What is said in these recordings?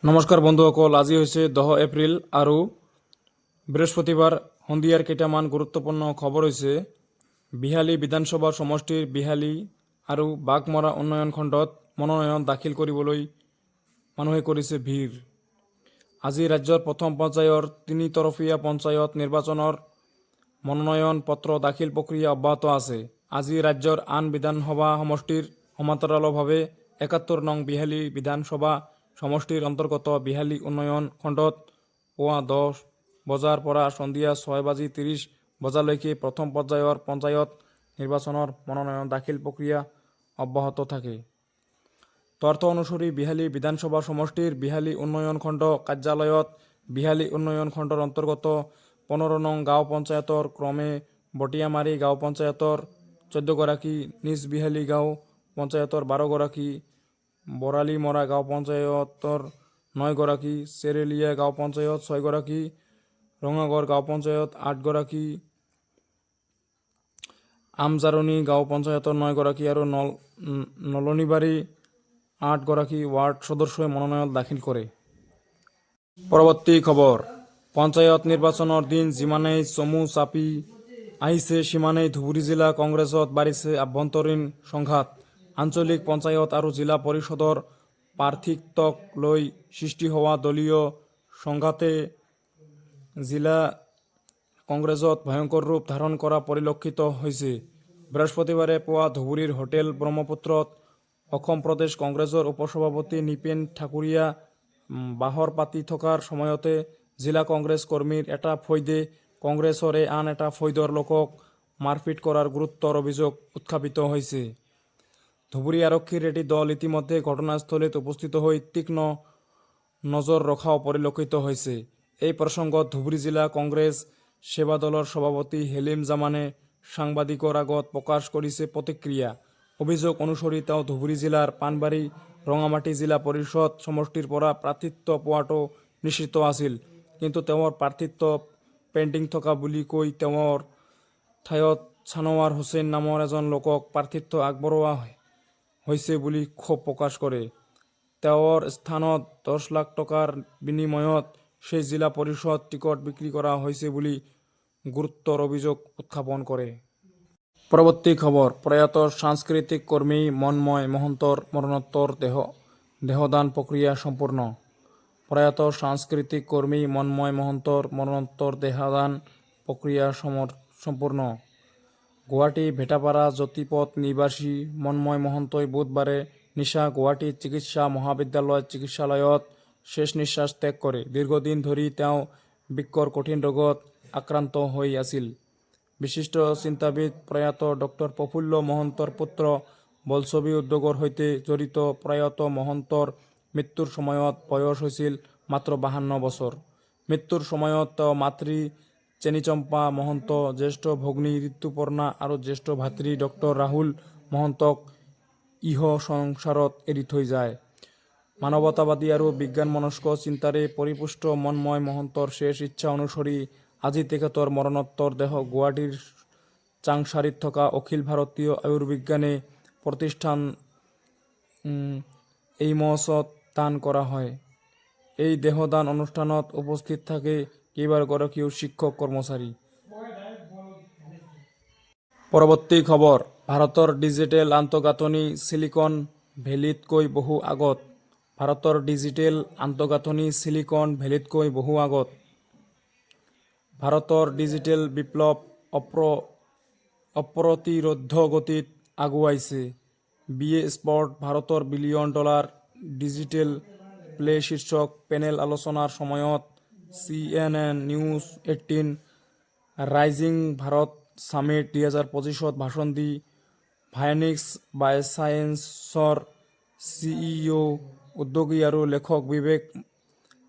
নমস্কাৰ বন্ধুসকল, আজি হৈছে 10 এপ্ৰিল আৰু বৃহস্পতিবাৰ। সন্ধিয়াৰ কেইটামান গুৰুত্বপূৰ্ণ খবৰ হৈছে বিহালী বিধানসভা সমষ্টিৰ বিহালী আৰু বাঘমৰা উন্নয়ন খণ্ডত মনোনয়ন দাখিল কৰিবলৈ মানুহে কৰিছে ভিৰ। আজি ৰাজ্যৰ প্ৰথম পৰ্যায়ৰ 3 তৰফীয়া পঞ্চায়ত নিৰ্বাচনৰ মনোনয়ন পত্ৰ দাখিল প্ৰক্ৰিয়া অব্যাহত আছে। আজি ৰাজ্যৰ আন বিধানসভা সমষ্টিৰ সমান্তৰালভাৱে 71 নং বিহালী বিধানসভা সমষ্টিৰ অন্তৰ্গত বিহালী উন্নয়ন খণ্ডত পুৱা 10 বজাৰ পৰা সন্ধিয়া 6:30 বজালৈকে প্ৰথম পৰ্যায়ৰ পঞ্চায়ত নিৰ্বাচনৰ মনোনয়ন দাখিল প্ৰক্ৰিয়া অব্যাহত থাকে। তথ্য অনুসৰি বিহালী বিধানসভা সমষ্টিৰ বিহালী উন্নয়ন খণ্ড কাৰ্যালয়ত বিহালী উন্নয়ন খণ্ডৰ অন্তৰ্গত 15 নং গাঁও পঞ্চায়তৰ ক্ৰমে বটিয়ামাৰী গাঁও পঞ্চায়তৰ 14 গৰাকী, নিজ বিহালী গাঁও পঞ্চায়তৰ 12 গৰাকী, বৰালীমৰা গাঁও পঞ্চায়তৰ 9 গৰাকী, চেৰেলীয়া গাঁও পঞ্চায়ত 6 গৰাকী, ৰঙাগড় গাঁও পঞ্চায়ত 8 গৰাকী, আমজাৰণী গাঁও পঞ্চায়তৰ 9 গৰাকী আৰু নলনীবাৰী 8 গৰাকী ৱাৰ্ড সদস্যই মনোনয়ন দাখিল কৰে। পৰৱৰ্তী খবৰ, পঞ্চায়ত নিৰ্বাচনৰ দিন যিমানেই চমু চাপি আহিছে সিমানেই ধুবুৰী জিলা কংগ্ৰেছত বাঢ়িছে আভ্যন্তৰীণ সংঘাত। আঞ্চলিক পঞ্চায়ত আৰু জিলা পৰিষদৰ প্ৰাৰ্থিত্বক লৈ সৃষ্টি হোৱা দলীয় সংঘাতে জিলা কংগ্ৰেছত ভয়ংকৰ ৰূপ ধাৰণ কৰা পৰিলক্ষিত হৈছে। বৃহস্পতিবাৰে পুৱা ধুবুৰীৰ হোটেল ব্ৰহ্মপুত্ৰত অসম প্ৰদেশ কংগ্ৰেছৰ উপসভাপতি নৃপেন ঠাকুৰীয়া বাহৰ পাতি থকাৰ সময়তে জিলা কংগ্ৰেছ কৰ্মীৰ এটা ফৈদে কংগ্ৰেছৰে আন এটা ফৈদৰ লোকক মাৰপিট কৰাৰ গুৰুতৰ অভিযোগ উত্থাপিত হৈছে। ধুবুৰী আৰক্ষীৰ এটি দল ইতিমধ্যে ঘটনাস্থলীত উপস্থিত হৈ তীক্ষ্ণ নজৰ ৰখাও পৰিলক্ষিত হৈছে। এই প্ৰসংগত ধুবুৰী জিলা কংগ্ৰেছ সেৱা দলৰ সভাপতি হেলিম জামানে সাংবাদিকৰ আগত প্ৰকাশ কৰিছে প্ৰতিক্ৰিয়া। অভিযোগ অনুসৰি তেওঁ ধুবুৰী জিলাৰ পাণবাৰী ৰঙামাটি জিলা পৰিষদ সমষ্টিৰ পৰা প্ৰাৰ্থিত্ব পোৱাটো নিশ্চিত আছিল, কিন্তু তেওঁৰ প্ৰাৰ্থিত্ব পেণ্ডিং থকা বুলি কৈ তেওঁৰ ঠাইত ছানৱাৰ হুছেইন নামৰ এজন লোকক প্ৰাৰ্থিত্ব আগবঢ়োৱা হৈছে বুলি ক্ষোভ প্ৰকাশ কৰে। তেওঁৰ স্থানত 10 লাখ টকাৰ বিনিময়ত সেই জিলা পৰিষদ টিকট বিক্ৰী কৰা হৈছে বুলি গুৰুতৰ অভিযোগ উত্থাপন কৰে। পৰৱৰ্তী খবৰ, প্ৰয়াত সাংস্কৃতিক কৰ্মী মন্ময় মহন্তৰ মৰণোত্তৰ দেহদান প্ৰক্ৰিয়া সম্পূৰ্ণ। প্ৰয়াত সাংস্কৃতিক কৰ্মী মন্ময় মহন্তৰ মৰণোত্তৰ দেহদান প্ৰক্ৰিয়া সম্পূৰ্ণ। গুৱাহাটী ভেটাপাৰা জ্যোতিপথ নিবাসী মন্ময় মহন্তই বুধবাৰে নিশা গুৱাহাটী চিকিৎসা মহাবিদ্যালয় চিকিৎসালয়ত শেষ নিশ্বাস ত্যাগ কৰে। দীৰ্ঘদিন ধৰি তেওঁ বৃক্কৰ কঠিন ৰোগত আক্ৰান্ত হৈ আছিল। বিশিষ্ট চিন্তাবিদ প্ৰয়াত ডক্টৰ প্ৰফুল্ল মহন্তৰ পুত্ৰ, বোলছবি উদ্যোগৰ সৈতে জড়িত প্ৰয়াত মহন্তৰ মৃত্যুৰ সময়ত বয়স হৈছিল মাত্ৰ 52 বছৰ। মৃত্যুৰ সময়ত তেওঁ মাতৃ চেনিচম্পা মহন্ত, জ্যেষ্ঠ ভগ্নী ঋতুপৰ্ণা আৰু জ্যেষ্ঠ ভাতৃ ডক্টৰ ৰাহুল মহন্তক ইহ সংসাৰত এৰি থৈ যায়। মানৱতাবাদী আৰু বিজ্ঞানমনস্ক চিন্তাৰে পৰিপুষ্ট মন্ময় মহন্তৰ শেষ ইচ্ছা অনুসৰি আজি তেখেতৰ মৰণোত্তৰ দেহ গুৱাহাটীৰ চাংচাৰিত থকা অখিল ভাৰতীয় আয়ুৰ্বিজ্ঞানী প্ৰতিষ্ঠান এইমছত দান কৰা হয়। এই দেহদান অনুষ্ঠানত উপস্থিত থাকে কেইবাগৰাকীও শিক্ষক কৰ্মচাৰী। পৰৱৰ্তী খবৰ, ভাৰতৰ ডিজিটেল আন্তঃগাঁথনি চিলিকন ভেলীতকৈ বহু আগত। ভাৰতৰ ডিজিটেল আন্তঃগাঁথনি চিলিকন ভেলীতকৈ বহু আগত। ভাৰতৰ ডিজিটেল বিপ্লৱ অপ্ৰতিৰোধ্য গতিত আগুৱাইছে। BA স্পৰ্ট ভাৰতৰ $বিলিয়ন ডিজিটেল প্লে শীৰ্ষক পেনেল আলোচনাৰ সময়ত CNN news 18 rising Bharat summit 2025ত ভাষণ দি ভায়নিক্স বায়'চায়েন্সৰ CEO উদ্যোগী আৰু লেখক বিবেক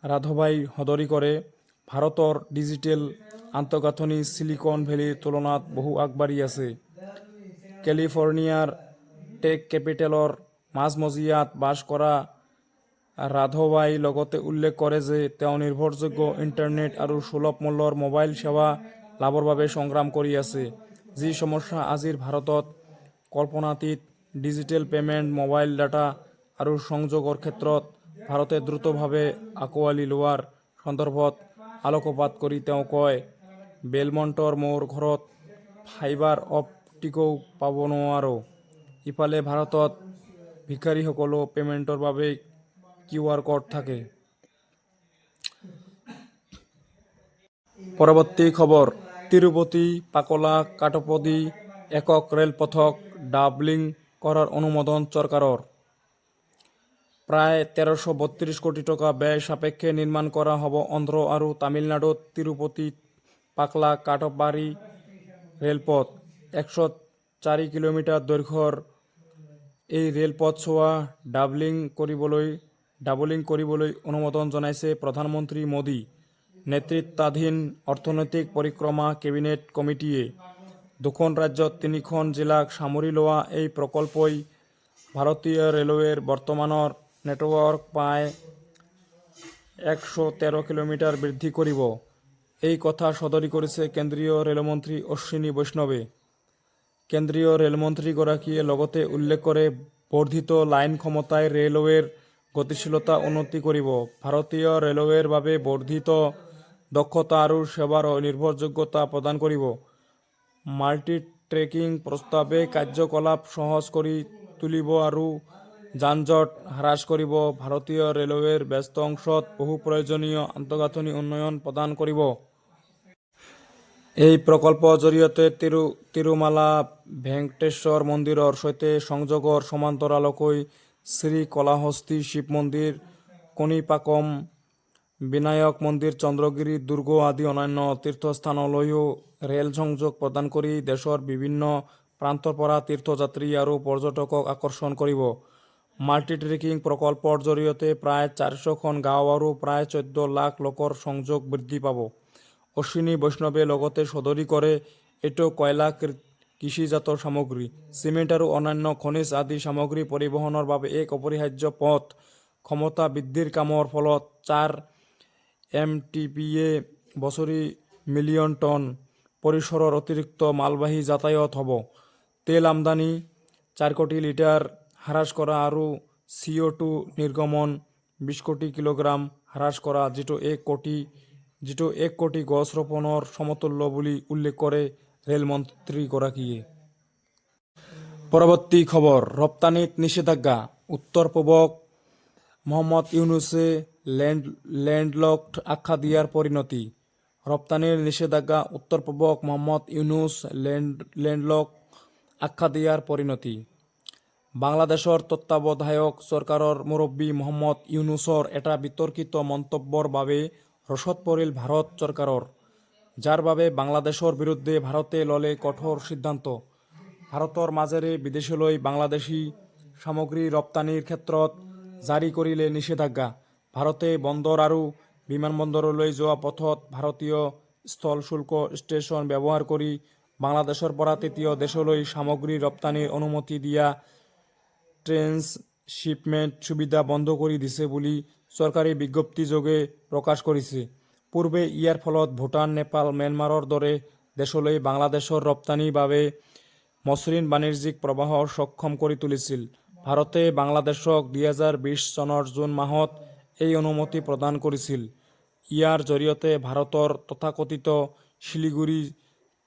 ৰাঘৱাই সদৰি কৰে, ভাৰতৰ ডিজিটেল আন্তঃগাঁথনি চিলিকন ভেলীৰ তুলনাত বহু আগবাঢ়ি আছে। কেলিফৰ্ণিয়াৰ টেক কেপিটেলৰ মাজমজিয়াত বাস কৰা ৰাঘৱাই লগতে উল্লেখ কৰে যে তেওঁ নিৰ্ভৰযোগ্য ইণ্টাৰনেট আৰু সুলভ মূল্যৰ মোবাইল সেৱা লাভৰ বাবে সংগ্ৰাম কৰি আছে, যি সমস্যা আজিৰ ভাৰতত কল্পনাতীত। ডিজিটেল পেমেণ্ট, মোবাইল ডাটা আৰু সংযোগৰ ক্ষেত্ৰত ভাৰতে দ্ৰুতভাৱে আঁকোৱালি লোৱাৰ সন্দৰ্ভত আলোকপাত কৰি তেওঁ কয়, বেলমণ্টৰ মোৰ ঘৰত ফাইবাৰ অপটিকও পাব নোৱাৰো। ইফালে ভাৰতত ভিক্ষাৰীসকলো পেমেণ্টৰ বাবে QR কোড থাকে। পৰৱৰ্তী খবৰ, তিৰুপতি পাকলা কাটপদি একক ৰেলপথক ডাবলিং কৰাৰ অনুমোদন চৰকাৰৰ। প্ৰায় ১৩৩২ কোটি টকা ব্যয় সাপেক্ষে নিৰ্মাণ কৰা হ'ব অন্ধ্ৰ আৰু তামিলনাডুত তিৰুপতি পাকলা কাটপাৰী ৰেলপথ। ১০৪ কিলোমিটাৰ দৈৰ্ঘ্যৰ এই ৰেলপথছোৱা ডাবলিং কৰিবলৈ অনুমোদন জনাইছে প্ৰধানমন্ত্ৰী মোদী নেতৃত্বাধীন অৰ্থনৈতিক পৰিক্ৰমা কেবিনেট কমিটিয়ে। দুখন ৰাজ্যত ৩খন জিলাক সামৰি লোৱা এই প্ৰকল্পই ভাৰতীয় ৰেলৱেৰ বৰ্তমানৰ নেটৱৰ্ক প্ৰায় ১১৩ কিলোমিটাৰ বৃদ্ধি কৰিব। এই কথা সদৰি কৰিছে কেন্দ্ৰীয় ৰেলমন্ত্ৰী অশ্বিনী বৈষ্ণৱে। কেন্দ্ৰীয় ৰেলমন্ত্ৰীগৰাকীয়ে লগতে উল্লেখ কৰে, বৰ্ধিত লাইন ক্ষমতাই ৰেলৱেৰ গতিশীলতা উন্নতি কৰিব, ভাৰতীয় ৰেলৱেৰ বাবে বৰ্ধিত দক্ষতা আৰু সেৱাৰ নিৰ্ভৰযোগ্যতা প্ৰদান কৰিব। মাল্টি ট্ৰেকিং প্ৰস্তাৱে কাৰ্যকলাপ সহজ কৰি তুলিব আৰু যান-জঁট হ্ৰাস কৰিব, ভাৰতীয় ৰেলৱেৰ ব্যস্ত অংশত বহু প্ৰয়োজনীয় আন্তঃগাঁথনি উন্নয়ন প্ৰদান কৰিব। এই প্ৰকল্পৰ জৰিয়তে তিৰুমালা ভেংকটেশ্বৰ মন্দিৰৰ সৈতে সংযোগৰ সমান্তৰালকৈ শ্ৰীকলাহস্তি শিৱ মন্দিৰ, কণিপাকম বিনায়ক মন্দিৰ, চন্দ্ৰগিৰি দুৰ্গ আদি অন্যান্য তীৰ্থস্থানলৈও ৰেল সংযোগ প্ৰদান কৰি দেশৰ বিভিন্ন প্ৰান্তৰ পৰা তীৰ্থযাত্ৰী আৰু পৰ্যটকক আকৰ্ষণ কৰিব। মাল্টি ট্ৰেকিং প্ৰকল্পৰ জৰিয়তে প্ৰায় ৪০০খন গাঁও আৰু প্ৰায় ১৪ লাখ লোকৰ সংযোগ বৃদ্ধি পাব। অশ্বিনী বৈষ্ণৱে লগতে সদৰি কৰে, এইটো কয়লা, কৃষিজাত সামগ্ৰী, চিমেণ্ট আৰু অন্যান্য খনিজ আদি সামগ্ৰী পৰিবহণৰ বাবে এক অপৰিহাৰ্য পথ। ক্ষমতা বৃদ্ধিৰ কামৰ ফলত ৪ MTPA বছৰি মিলিয়ন টন পৰিসৰৰ অতিৰিক্ত মালবাহী যাতায়াত হ'ব। তেল আমদানি ৪ কোটি লিটাৰ হ্ৰাস কৰা আৰু CO2 নিৰ্গমন ২০ কোটি কিলোগ্ৰাম হ্ৰাস কৰা, যিটো ১ কোটি গছ ৰোপণৰ সমতুল্য বুলি উল্লেখ কৰে ৰেলমন্ত্ৰীগৰাকীয়ে। পৰৱৰ্তী খবৰ, ৰপ্তানিত নিষেধাজ্ঞা, উত্তৰ-পূবক মহম্মদ ইউনুছে লেণ্ডলকড আখ্যা দিয়াৰ পৰিণতি। ৰপ্তানিৰ নিষেধাজ্ঞা উত্তৰ-পূবক মহম্মদ ইউনুছ লেণ্ডলকড আখ্যা দিয়াৰ পৰিণতি। বাংলাদেশৰ তত্ত্বাৱধায়ক চৰকাৰৰ মুৰব্বী মহম্মদ ইউনুছৰ এটা বিতৰ্কিত মন্তব্যৰ বাবে ৰছত পৰিল ভাৰত চৰকাৰৰ, যাৰ বাবে বাংলাদেশৰ বিৰুদ্ধে ভাৰতে ল'লে কঠোৰ সিদ্ধান্ত। ভাৰতৰ মাজেৰে বিদেশলৈ বাংলাদেশী সামগ্ৰী ৰপ্তানিৰ ক্ষেত্ৰত জাৰি কৰিলে নিষেধাজ্ঞা। ভাৰতে বন্দৰ আৰু বিমানবন্দৰলৈ যোৱা পথত ভাৰতীয় স্থল শুল্ক ষ্টেচন ব্যৱহাৰ কৰি বাংলাদেশৰ পৰা তৃতীয় দেশলৈ সামগ্ৰী ৰপ্তানিৰ অনুমতি দিয়া ট্ৰেন্সশ্বিপমেণ্ট সুবিধা বন্ধ কৰি দিছে বুলি চৰকাৰী বিজ্ঞপ্তিযোগে প্ৰকাশ কৰিছে। পূৰ্বে ইয়াৰ ফলত ভূটান, নেপাল, ম্যানমাৰৰ দৰে দেশলৈ বাংলাদেশৰ ৰপ্তানিৰ বাবে মসৃণ বাণিজ্যিক প্ৰৱাহ সক্ষম কৰি তুলিছিল। ভাৰতে বাংলাদেশক ২০২০ চনৰ জুন মাহত এই অনুমতি প্ৰদান কৰিছিল। ইয়াৰ জৰিয়তে ভাৰতৰ তথাকথিত শিলিগুৰি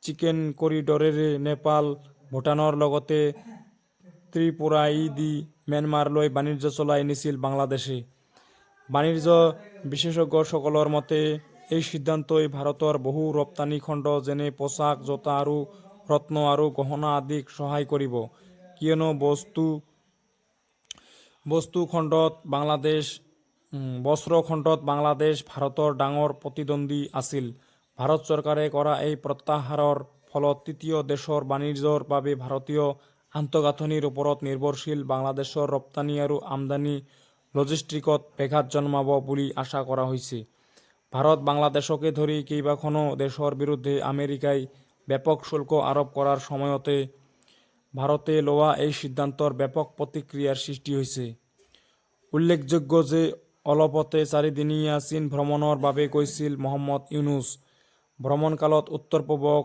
চিকেন কৰিডৰেৰে নেপাল, ভূটানৰ লগতে ত্ৰিপুৰাইদি ম্যানমাৰলৈ বাণিজ্য চলাই নিছিল বাংলাদেশে। বাণিজ্য বিশেষজ্ঞসকলৰ মতে, এই সিদ্ধান্তই ভাৰতৰ বহু ৰপ্তানি খণ্ড যেনে পোছাক, জোতা আৰু ৰত্ন আৰু গহনা আদিক সহায় কৰিব, কিয়নো বস্ত্ৰ খণ্ডত বাংলাদেশ ভাৰতৰ ডাঙৰ প্ৰতিদ্বন্দ্বী আছিল। ভাৰত চৰকাৰে কৰা এই প্ৰত্যাহাৰৰ ফলত তৃতীয় দেশৰ বাণিজ্যৰ বাবে ভাৰতীয় আন্তঃগাঁথনিৰ ওপৰত নিৰ্ভৰশীল বাংলাদেশৰ ৰপ্তানি আৰু আমদানি লজিষ্টিকত ব্যাঘাত জন্মাব বুলি আশা কৰা হৈছে। ভাৰত বাংলাদেশকে ধৰি কেইবাখনো দেশৰ বিৰুদ্ধে আমেৰিকাই ব্যাপক শুল্ক আৰোপ কৰাৰ সময়তে ভাৰতে লোৱা এই সিদ্ধান্তৰ ব্যাপক প্ৰতিক্ৰিয়াৰ সৃষ্টি হৈছে। উল্লেখযোগ্য যে অলপতে ৪দিনীয়া চীন ভ্ৰমণৰ বাবে গৈছিল মহম্মদ ইউনুছ। ভ্ৰমণকালত উত্তৰ-পূবক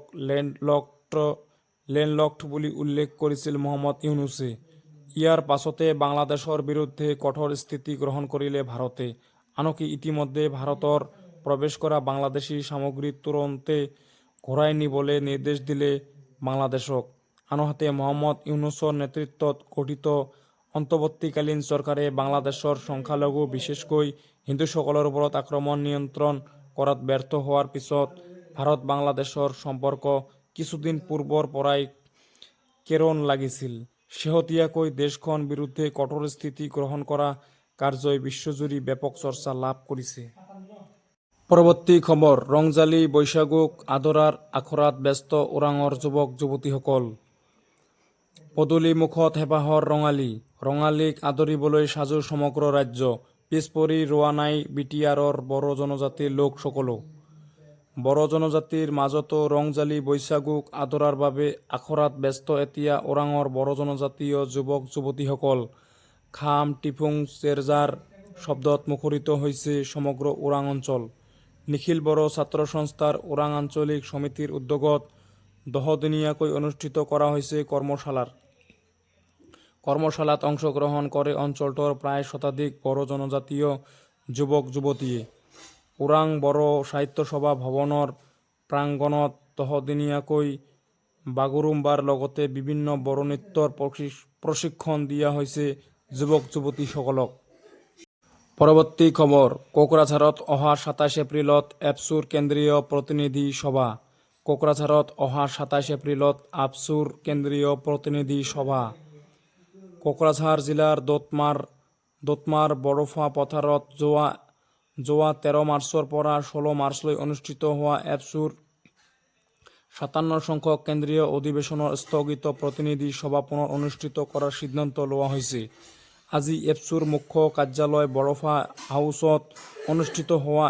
লেণ্ডলকড বুলি উল্লেখ কৰিছিল মহম্মদ ইউনুছে। ইয়াৰ পাছতে বাংলাদেশৰ বিৰুদ্ধে কঠোৰ স্থিতি গ্ৰহণ কৰিলে ভাৰতে। আনকি ইতিমধ্যে ভাৰতৰ প্ৰৱেশ কৰা বাংলাদেশী সামগ্ৰী তুৰন্তে ঘূৰাই নিবলৈ নিৰ্দেশ দিলে বাংলাদেশক। আনহাতে মহম্মদ ইউনুছৰ নেতৃত্বত গঠিত অন্তৱৰ্তীকালীন চৰকাৰে বাংলাদেশৰ সংখ্যালঘু বিশেষকৈ হিন্দুসকলৰ ওপৰত আক্ৰমণ নিয়ন্ত্ৰণ কৰাত ব্যৰ্থ হোৱাৰ পিছত ভাৰত বাংলাদেশৰ সম্পৰ্ক কিছুদিন পূৰ্বৰ পৰাই কেৰণ লাগিছিল। শেহতীয়াকৈ দেশখন বিৰুদ্ধে কঠোৰ স্থিতি গ্ৰহণ কৰা কাৰ্যই বিশ্বজুৰি ব্যাপক চৰ্চা লাভ কৰিছে। পৰৱৰ্তী খবৰ, ৰংজালী বৈশাগুক আদৰাৰ আখৰাত ব্যস্ত ওৰাঙৰ যুৱক যুৱতীসকল। পদূলিমুখত হেঁপাহৰ ৰঙালী। ৰঙালীক আদৰিবলৈ সাজু সমগ্ৰ ৰাজ্য। পিছ পৰি ৰোৱা নাই বিটিআৰৰ বড়ো জনজাতিৰ লোক সকলো। বড়ো জনজাতিৰ মাজতো ৰংজালী বৈশাগুক আদৰাৰ বাবে আখৰাত ব্যস্ত এতিয়া ওৰাঙৰ বড়ো জনজাতীয় যুৱক যুৱতীসকল। খাম টিফুং চেৰজাৰ শব্দত মুখৰিত হৈছে সমগ্ৰ ওৰাং অঞ্চল। নিখিল বড়ো ছাত্ৰ সংস্থাৰ ওৰাং আঞ্চলিক সমিতিৰ উদ্যোগত 10 দিনীয়াকৈ অনুষ্ঠিত কৰা হৈছে কৰ্মশালাত অংশগ্ৰহণ কৰে অঞ্চলটোৰ প্ৰায় শতাধিক বড়ো জনজাতীয় যুৱক যুৱতীয়ে। ওৰাং বড়ো সাহিত্য সভা ভৱনৰ প্ৰাংগণত 10 দিনীয়াকৈ বাগুৰুম্বাৰ লগতে বিভিন্ন বড়ো নৃত্যৰ প্ৰশিক্ষণ দিয়া হৈছে যুৱক যুৱতীসকলক। পৰৱৰ্তী খবৰ, কোকৰাঝাৰত অহা 27 এপ্ৰিলত এপছুৰ কেন্দ্ৰীয় প্ৰতিনিধি সভা। কোকৰাঝাৰত অহা 27 এপ্ৰিলত আপছুৰ কেন্দ্ৰীয় প্ৰতিনিধি সভা। কোকৰাঝাৰ জিলাৰ দোতমাৰ বৰফা পথাৰত যোৱা 13 মাৰ্চৰ পৰা 16 মাৰ্চলৈ অনুষ্ঠিত হোৱা এপছুৰ 57 সংখ্যক কেন্দ্ৰীয় অধিৱেশনৰ স্থগিত প্ৰতিনিধি সভা পুনৰ অনুষ্ঠিত কৰাৰ সিদ্ধান্ত লোৱা হৈছে। আজি এপছুৰ মুখ্য কাৰ্যালয় বৰফা হাউচত অনুষ্ঠিত হোৱা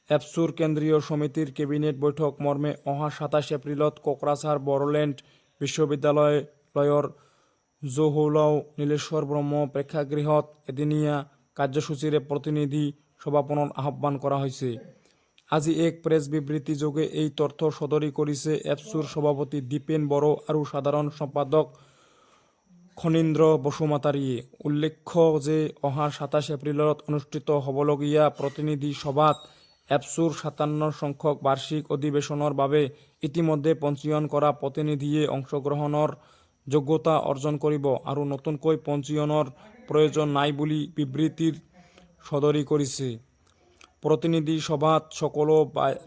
এপছুৰ কেন্দ্ৰীয় সমিতিৰ কেবিনেট বৈঠক মৰ্মে অহা 27 এপ্ৰিলত কোকৰাঝাৰ বড়োলেণ্ড বিশ্ববিদ্যালয়ৰ জৌহৌলাও নীলেশ্বৰ ব্ৰহ্ম প্ৰেক্ষাগৃহত এদিনীয়া কাৰ্যসূচীৰে প্ৰতিনিধি সভা পুনৰ আহ্বান কৰা হৈছে। আজি এক প্ৰেছ বিবৃতিযোগে এই তথ্য সদৰি কৰিছে এপছুৰ সভাপতি দীপেন বড়ো আৰু সাধাৰণ সম্পাদক খনীন্দ্ৰ বসুমতাৰীয়ে। উল্লেখ্য যে অহা 27 এপ্ৰিলত অনুষ্ঠিত হ'বলগীয়া প্ৰতিনিধি সভাত এপছুৰ 57 সংখ্যক বাৰ্ষিক অধিৱেশনৰ বাবে ইতিমধ্যে পঞ্জীয়ন কৰা প্ৰতিনিধিয়ে অংশগ্ৰহণৰ যোগ্যতা অৰ্জন কৰিব আৰু নতুনকৈ পঞ্জীয়নৰ প্ৰয়োজন নাই বুলি বিবৃতিত সদৰি কৰিছে। প্ৰতিনিধি সভাত সকলো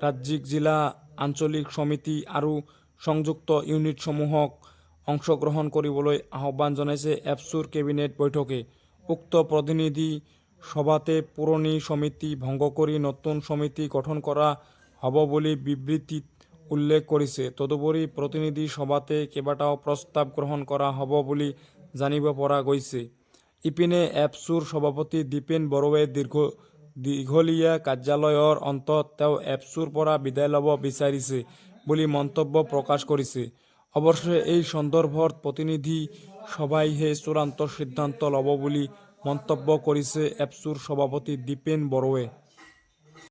ৰাজ্যিক জিলা আঞ্চলিক সমিতি আৰু সংযুক্ত ইউনিটসমূহক অংশগ্ৰহণ কৰিবলৈ আহ্বান জনাইছে এপছুৰ কেবিনেট বৈঠকে। উক্ত প্ৰতিনিধি সভাতে পুৰণি সমিতি ভংগ কৰি নতুন সমিতি গঠন কৰা হ'ব বুলি বিবৃতিত উল্লেখ কৰিছে। তদুপৰি প্ৰতিনিধি সভাতে কেইবাটাও প্ৰস্তাৱ গ্ৰহণ কৰা হ'ব বুলি জানিব পৰা গৈছে। ইপিনে এপছুৰ সভাপতি দীপেন বড়োৱে দীঘলীয়া কাৰ্যালয়ৰ অন্তত তেওঁ এপছুৰ পৰা বিদায় ল'ব বিচাৰিছে বুলি মন্তব্য প্ৰকাশ কৰিছে। অৱশ্যে এই সন্দৰ্ভত প্ৰতিনিধি সভাইহে চূড়ান্ত সিদ্ধান্ত ল'ব বুলি মন্তব্য কৰিছে এপছুৰ সভাপতি দীপেন বড়োৱে।